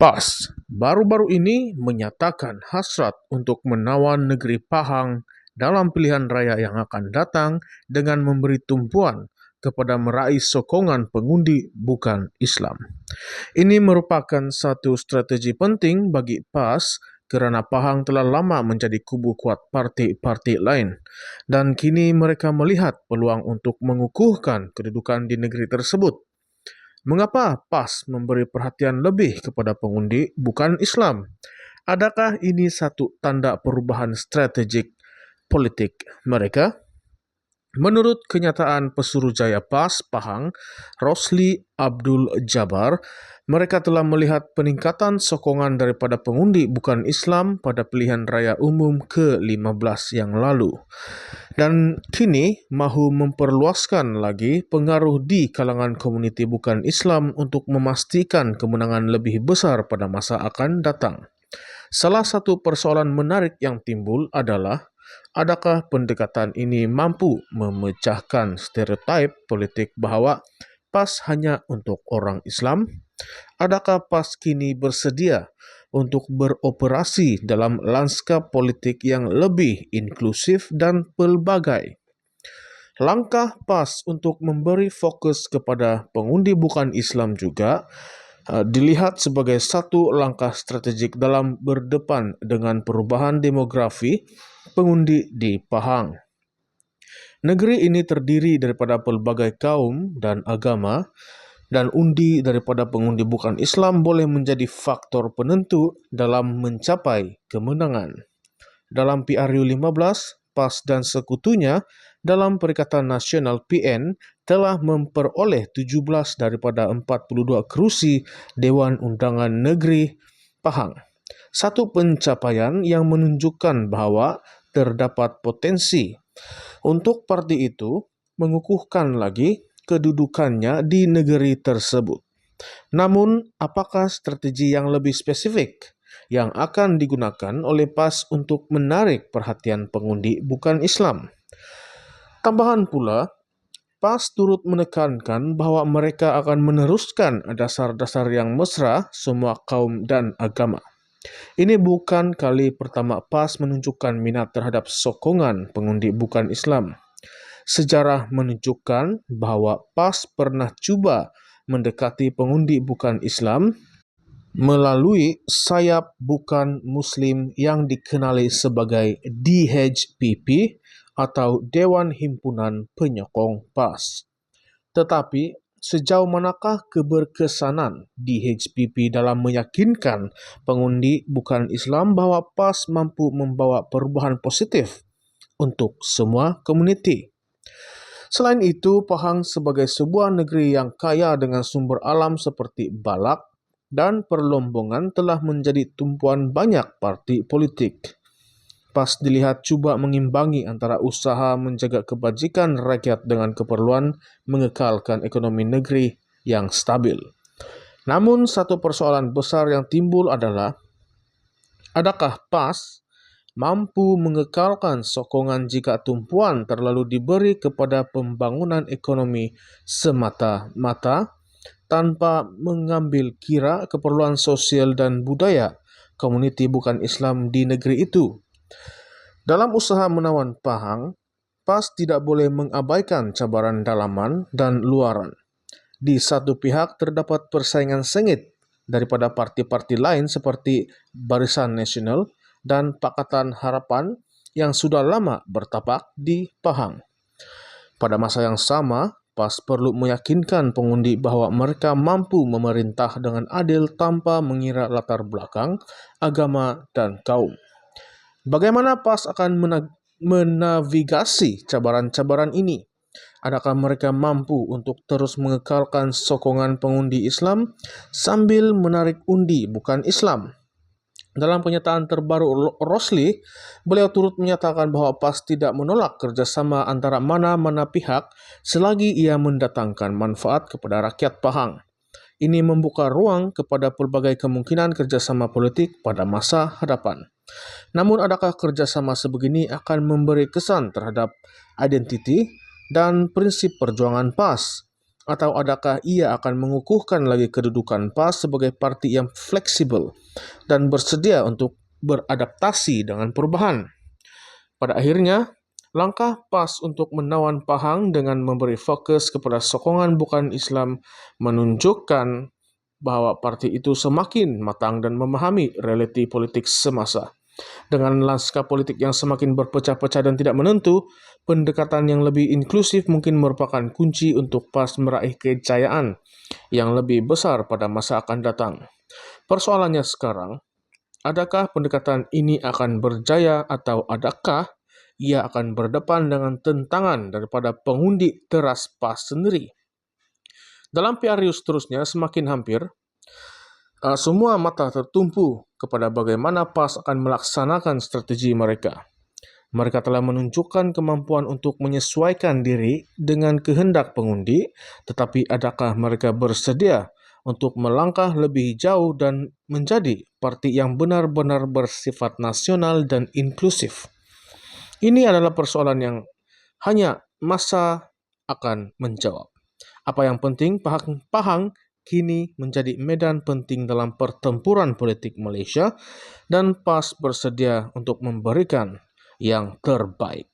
PAS baru-baru ini menyatakan hasrat untuk menawan negeri Pahang dalam pilihan raya yang akan datang dengan memberi tumpuan kepada meraih sokongan pengundi bukan Islam. Ini merupakan satu strategi penting bagi PAS kerana Pahang telah lama menjadi kubu kuat parti-parti lain dan kini mereka melihat peluang untuk mengukuhkan kedudukan di negeri tersebut. Mengapa PAS memberi perhatian lebih kepada pengundi bukan Islam? Adakah ini satu tanda perubahan strategik politik mereka? Menurut kenyataan Pesuruhjaya PAS Pahang, Rosli Abdul Jabbar, mereka telah melihat peningkatan sokongan daripada pengundi bukan Islam pada pilihan raya umum ke-15 yang lalu. Dan kini mahu memperluaskan lagi pengaruh di kalangan komuniti bukan Islam untuk memastikan kemenangan lebih besar pada masa akan datang. Salah satu persoalan menarik yang timbul adalah adakah pendekatan ini mampu memecahkan stereotip politik bahawa PAS hanya untuk orang Islam? Adakah PAS kini bersedia untuk beroperasi dalam lanskap politik yang lebih inklusif dan pelbagai? Langkah PAS untuk memberi fokus kepada pengundi bukan Islam juga dilihat sebagai satu langkah strategik dalam berdepan dengan perubahan demografi pengundi di Pahang. Negeri ini terdiri daripada pelbagai kaum dan agama, dan undi daripada pengundi bukan Islam boleh menjadi faktor penentu dalam mencapai kemenangan. Dalam PRU 15, PAS dan sekutunya dalam Perikatan Nasional PN telah memperoleh 17 daripada 42 kerusi Dewan Undangan Negeri Pahang. Satu pencapaian yang menunjukkan bahawa terdapat potensi untuk parti itu mengukuhkan lagi kedudukannya di negeri tersebut. Namun, apakah strategi yang lebih spesifik yang akan digunakan oleh PAS untuk menarik perhatian pengundi bukan Islam? Tambahan pula, PAS turut menekankan bahawa mereka akan meneruskan dasar-dasar yang mesra semua kaum dan agama. Ini bukan kali pertama PAS menunjukkan minat terhadap sokongan pengundi bukan Islam. Sejarah menunjukkan bahawa PAS pernah cuba mendekati pengundi bukan Islam melalui sayap bukan Muslim yang dikenali sebagai DHPP atau Dewan Himpunan Penyokong PAS. Tetapi, sejauh manakah keberkesanan DHPP dalam meyakinkan pengundi bukan Islam bahawa PAS mampu membawa perubahan positif untuk semua komuniti? Selain itu, Pahang sebagai sebuah negeri yang kaya dengan sumber alam seperti balak dan perlombongan telah menjadi tumpuan banyak parti politik. PAS dilihat cuba mengimbangi antara usaha menjaga kebajikan rakyat dengan keperluan mengekalkan ekonomi negeri yang stabil. Namun, satu persoalan besar yang timbul adalah, adakah PAS mampu mengekalkan sokongan jika tumpuan terlalu diberi kepada pembangunan ekonomi semata-mata tanpa mengambil kira keperluan sosial dan budaya komuniti bukan Islam di negeri itu? Dalam usaha menawan Pahang, PAS tidak boleh mengabaikan cabaran dalaman dan luaran. Di satu pihak terdapat persaingan sengit daripada parti-parti lain seperti Barisan Nasional dan Pakatan Harapan yang sudah lama bertapak di Pahang. Pada masa yang sama, PAS perlu meyakinkan pengundi bahawa mereka mampu memerintah dengan adil tanpa mengira latar belakang, agama dan kaum. Bagaimana PAS akan menavigasi cabaran-cabaran ini? Adakah mereka mampu untuk terus mengekalkan sokongan pengundi Islam sambil menarik undi bukan Islam? Dalam pernyataan terbaru Rosli, beliau turut menyatakan bahawa PAS tidak menolak kerjasama antara mana-mana pihak selagi ia mendatangkan manfaat kepada rakyat Pahang. Ini membuka ruang kepada pelbagai kemungkinan kerjasama politik pada masa hadapan. Namun, adakah kerjasama sebegini akan memberi kesan terhadap identiti dan prinsip perjuangan PAS? Atau adakah ia akan mengukuhkan lagi kedudukan PAS sebagai parti yang fleksibel dan bersedia untuk beradaptasi dengan perubahan? Pada akhirnya, langkah PAS untuk menawan Pahang dengan memberi fokus kepada sokongan bukan Islam menunjukkan bahwa parti itu semakin matang dan memahami realiti politik semasa. Dengan lanskap politik yang semakin berpecah-pecah dan tidak menentu, pendekatan yang lebih inklusif mungkin merupakan kunci untuk PAS meraih kejayaan yang lebih besar pada masa akan datang. Persoalannya sekarang, adakah pendekatan ini akan berjaya atau adakah ia akan berdepan dengan tentangan daripada pengundi teras PAS sendiri? Dalam PRU seterusnya semakin hampir, semua mata tertumpu kepada bagaimana PAS akan melaksanakan strategi mereka. Mereka telah menunjukkan kemampuan untuk menyesuaikan diri dengan kehendak pengundi, tetapi adakah mereka bersedia untuk melangkah lebih jauh dan menjadi parti yang benar-benar bersifat nasional dan inklusif? Ini adalah persoalan yang hanya masa akan menjawab. Apa yang penting, Pahang kini menjadi medan penting dalam pertempuran politik Malaysia dan PAS bersedia untuk memberikan yang terbaik.